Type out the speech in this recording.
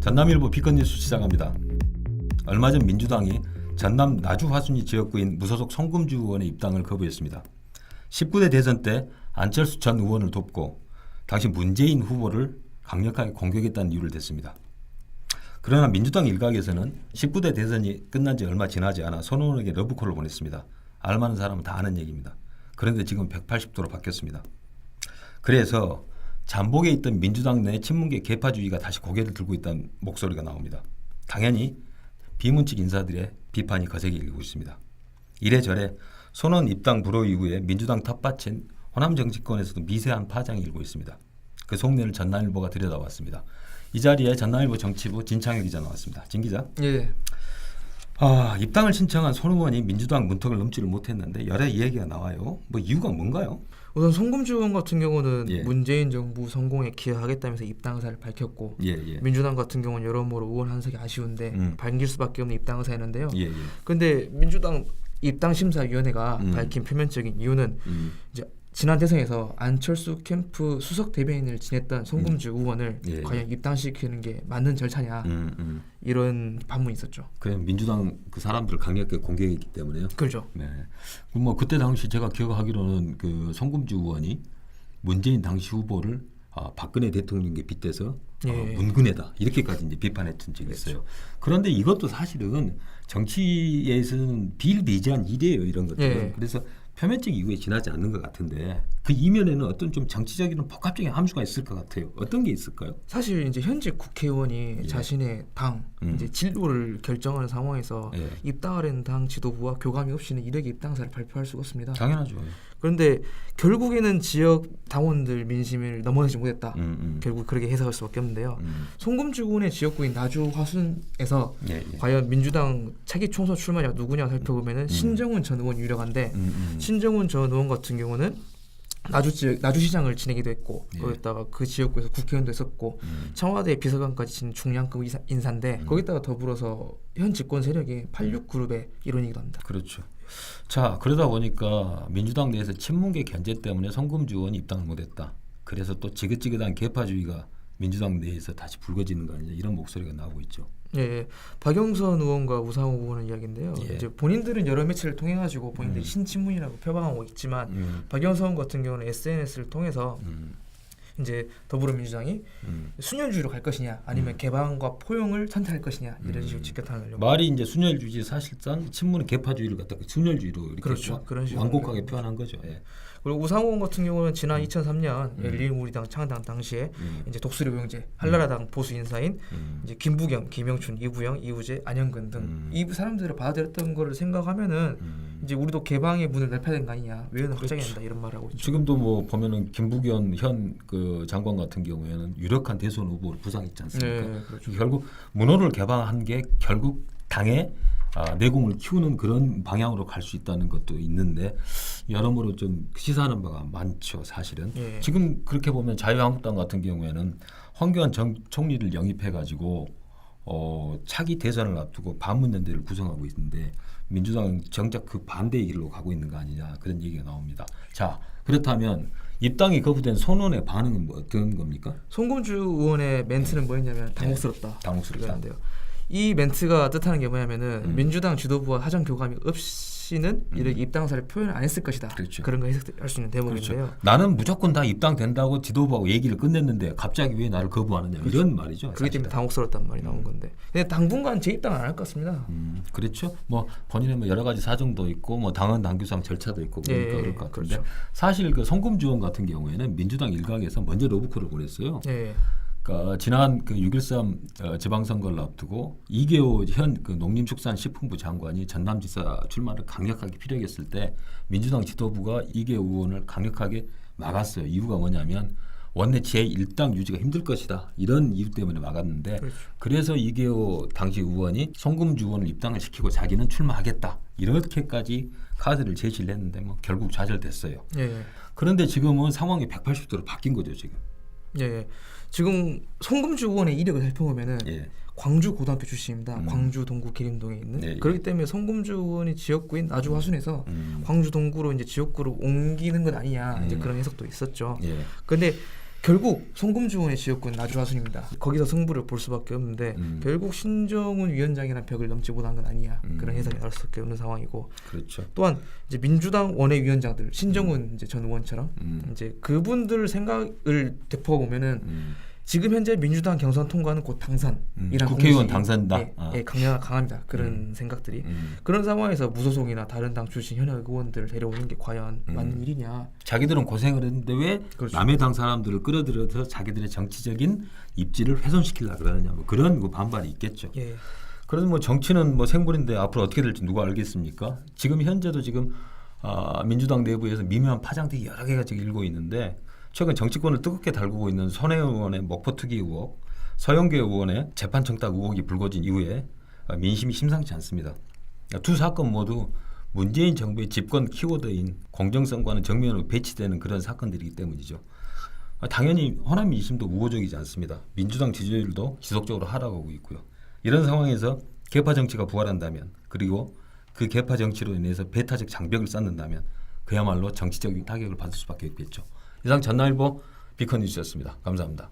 전남일보 비건 뉴스 시작합니다. 얼마 전 민주당이 전남 나주 화순이 지역구인 무소속 송금주 의원의 입당을 거부했습니다. 19대 대선 때 안철수 전 의원을 돕고 당시 문재인 후보를 강력하게 공격했다는 이유를 댔습니다. 그러나 민주당 일각에서는 19대 대선이 끝난 지 얼마 지나지 않아 손 의원에게 러브콜을 보냈습니다. 알만한 사람은 다 아는 얘기입니다. 그런데 지금 180도로 바뀌었습니다. 그래서 잠복에 있던 민주당 내 친문계 계파주의가 다시 고개를 들고 있다는 목소리가 나옵니다. 당연히 비문 측 인사들의 비판이 거세게 일고 있습니다. 이래저래 손원 입당 불허 이후에 민주당 텃밭인 호남 정치권에서도 미세한 파장이 일고 있습니다. 그 속내를 전남일보가 들여다봤습니다. 이 자리에 전남일보 정치부 진창혁 기자 나왔습니다. 진 기자. 예. 입당을 신청한 손 의원이 민주당 문턱을 넘지를 못했는데 여러 이야기가 나와요. 뭐 이유가 뭔가요? 우선 송금주 의원 같은 경우는 예. 문재인 정부 성공에 기여하겠다면서 입당 의사를 밝혔고 예. 민주당 같은 경우는 여러모로 의원 한 석이 아쉬운데 반길 수밖에 없는 입당 의사였는데요. 예. 그런데 민주당 입당심사위원회가 밝힌 표면적인 이유는 이제 지난 대선에서 안철수 캠프 수석 대변인을 지냈던 송금주 의원을 예. 과연 입당시키는 게 맞는 절차냐 이런 반문이 있었죠. 그냥 민주당 그 사람들을 강력하게 공격했기 때문에요. 그렇죠. 네. 뭐 그때 당시 제가 기억하기로는 그 송금주 의원이 문재인 당시 후보를 박근혜 대통령에게 빗대서 예. 문근혜다 이렇게까지 이제 비판했던 적이 있어요. 그런데 이것도 사실은 정치에서는 비일비재한 일이에요, 이런 것들은. 예. 그래서 표면적 이유에 지나지 않는 것 같은데 그 이면에는 어떤 좀 정치적인 복합적인 함수가 있을 것 같아요. 어떤 게 있을까요? 사실 이제 현직 국회의원이 예. 자신의 당 이제 진로를 결정하는 상황에서 예. 입당하려는 당 지도부와 교감이 없이는 이렇게 입당사를 발표할 수가 없습니다. 당연하죠. 그런데 결국에는 지역 당원들 민심을 넘어서지 못했다. 결국 그렇게 해석할 수밖에 없는데요. 송금주 의원의 지역구인 나주 화순에서 예. 과연 민주당 차기 총선 출마자 누구냐 살펴보면은 신정훈 전 의원 유력한데 신정훈 전 의원 같은 경우는 나주시장을 지내기도 했고 예. 거기다가 그 지역구에서 국회의원도 했었고 청와대 비서관까지 지낸 중량급 인사인데 거기다가 더불어서 현 집권 세력이 86그룹의 일원이기도 합니다. 그렇죠. 자, 그러다 보니까 민주당 내에서 친문계 견제 때문에 송금주 의원이 입당을 못했다. 그래서 또 지긋지긋한 계파주의가 민주당 내에서 다시 불거지는 거 아니냐 이런 목소리가 나오고 있죠. 예, 박영선 의원과 우상호 의원의 이야기인데요. 예. 이제 본인들은 여러 매체를 통해 가지고 본인들이 신친문이라고 표방하고 있지만 박영선 의원 같은 경우는 SNS를 통해서 이제 더불어민주당이 순혈주의로 갈 것이냐 아니면 개방과 포용을 선택할 것이냐 이런 식으로 직격탄을 날려고 말이 이제 순혈주의 사실상 친문은 계파주의를 갖다 순혈주의로 이렇게 그렇죠. 그런 식으로 완곡하게 표현한 거죠. 예. 그리고 우상호 의원 같은 경우는 지난 2003년 열린우리당 창당 당시에 이제 독수리 오영재 한나라당 보수 인사인 이제 김부겸, 김영춘, 이부영, 이우재, 안영근 등 이 사람들을 받아들였던 거를 생각하면은 이제 우리도 개방의 문을 넓혀야 되는 거 아니냐, 외연을 확장해야 된다 이런 말을 하고 있죠. 지금도 뭐 보면은 김부겸 현 그 장관 같은 경우에는 유력한 대선 후보를 부상했지 않습니까? 네, 그렇죠. 결국 문호를 개방한 게 결국 당의 내공을 키우는 그런 방향으로 갈 수 있다는 것도 있는데 여러모로 좀 시사하는 바가 많죠, 사실은. 예. 지금 그렇게 보면 자유한국당 같은 경우에는 황교안 총리를 영입해가지고 차기 대선을 앞두고 반문연대를 구성하고 있는데 민주당은 정작 그 반대의 길로 가고 있는 거 아니냐 그런 얘기가 나옵니다. 자, 그렇다면 입당이 거부된 손 의원의 반응은 뭐 어떤 겁니까? 송금주 의원의 멘트는 뭐였냐면 당혹스럽다. 당혹스럽다. 이건데요. 이 멘트가 뜻하는 게 뭐냐면은 민주당 지도부와 사전 교감이 없이는 이렇게 입당사를 표현을 안 했을 것이다. 그렇죠. 그런 거 해석할 수 있는 대목인데요. 그렇죠. 나는 무조건 다 입당된다고 지도부하고 얘기를 끝냈는데 갑자기 왜 나를 거부하느냐 그렇죠. 이런 말이죠. 그렇기 때문에 당혹스럽단 말이 나온 건데. 근데 당분간 재입당 안 할 것 같습니다. 그렇죠. 뭐 본인의 뭐 여러 가지 사정도 있고 뭐 당헌 당규상 절차도 있고 그러니까 예, 그럴 것 같은데 그렇죠. 사실 그 송금주 의원 같은 경우에는 민주당 일각에서 먼저 러브콜을 보냈어요. 예. 그러니까 지난 그 6.13 지방선거를 앞두고 이계호 현 그 농림축산식품부 장관이 전남지사 출마를 강력하게 피력했을 때 민주당 지도부가 이계호 의원을 강력하게 막았어요. 이유가 뭐냐면 원내 제1당 유지가 힘들 것이다. 이런 이유 때문에 막았는데 그렇죠. 그래서 이계호 당시 의원이 송금주 의원을 입당을 시키고 자기는 출마하겠다. 이렇게까지 카드를 제시를 했는데 뭐 결국 좌절됐어요. 예. 그런데 지금은 상황이 180도로 바뀐 거죠, 지금. 예. 지금 송금주 의원의 이력을 살펴보면은 예. 광주 고등학교 출신입니다. 광주 동구 기림동에 있는. 예. 그렇기 때문에 송금주 의원이 지역구인 나주 화순에서 광주 동구로 이제 지역구로 옮기는 것 아니냐 이제 그런 해석도 있었죠. 예. 근데 결국 송금주원의 지역군 나주화순입니다. 거기서 승부를 볼 수밖에 없는데 결국 신정훈 위원장이란 벽을 넘지 못한 건 아니야. 그런 해석이 나올 수밖에 없는 상황이고. 그렇죠. 또한 이제 민주당 원외위원장들 신정훈 이제 전 의원처럼 이제 그분들 생각을 되풀어 보면은 지금 현재 민주당 경선 통과는 곧 당선이란 국회의원 공식이, 당선다. 강합니다. 그런 생각들이 그런 상황에서 무소속이나 다른 당 출신 현역 의원들을 데려오는 게 과연 맞는 일이냐? 자기들은 고생을 했는데 왜 그렇죠. 남의 당 사람들을 끌어들여서 자기들의 정치적인 입지를 훼손시키려 그러느냐 뭐 그런 그 반발이 있겠죠. 예. 그래서 뭐 정치는 뭐 생물인데 앞으로 어떻게 될지 누가 알겠습니까? 지금 현재도 지금 민주당 내부에서 미묘한 파장들이 여러 개가 지금 일고 있는데 최근 정치권을 뜨겁게 달구고 있는 손혜원 의원의 목포 투기 의혹, 서영교 의원의 재판 청탁 의혹이 불거진 이후에 민심이 심상치 않습니다. 두 사건 모두 문재인 정부의 집권 키워드인 공정성과는 정면으로 배치되는 그런 사건들이기 때문이죠. 당연히 호남 민심도 우호적이지 않습니다. 민주당 지지율도 지속적으로 하락하고 있고요. 이런 상황에서 개파 정치가 부활한다면 그리고 그 개파 정치로 인해서 배타적 장벽을 쌓는다면 그야말로 정치적인 타격을 받을 수밖에 없겠죠. 이상 전남일보 비컨 뉴스였습니다. 감사합니다.